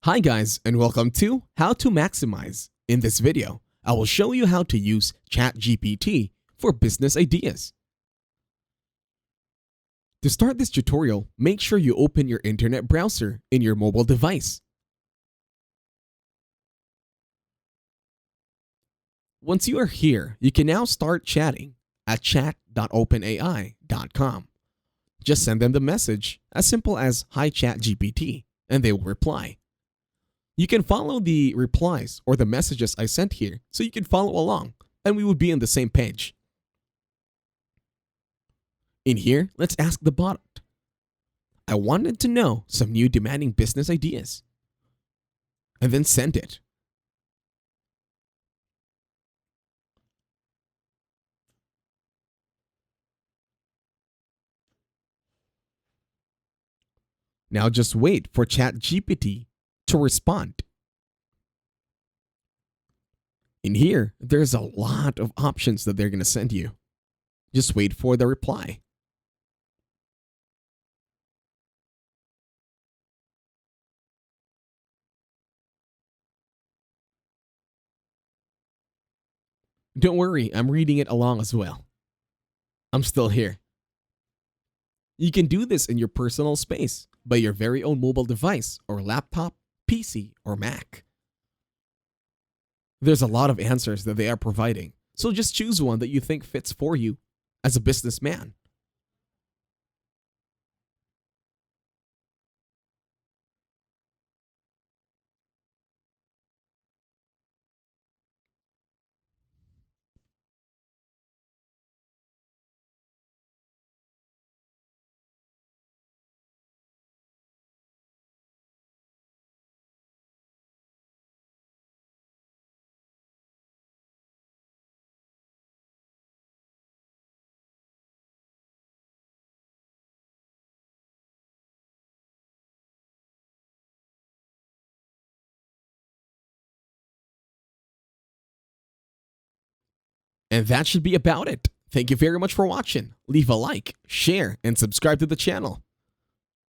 Hi guys, and welcome to How to Maximize. In this video, I will show you how to use Chatgpt for business ideas. To start this tutorial, make sure you open your internet browser in your mobile device. Once you are here, you can now start chatting at chat.openai.com. Just send them the message as simple as "Hi Chatgpt" and they will reply. You can follow the replies or the messages I sent here so you can follow along and we would be on the same page. In here, let's ask the bot. I wanted to know some new demanding business ideas. And then send it. Now just wait for ChatGPT to respond. In here, there's a lot of options that they're going to send you. Just wait for the reply. Don't worry, I'm reading it along as well. I'm still here. You can do this in your personal space by your very own mobile device or laptop, PC, or Mac. There's a lot of answers that they are providing, so just choose one that you think fits for you as a businessman. And that should be about it. Thank you very much for watching. Leave a like, share, and subscribe to the channel.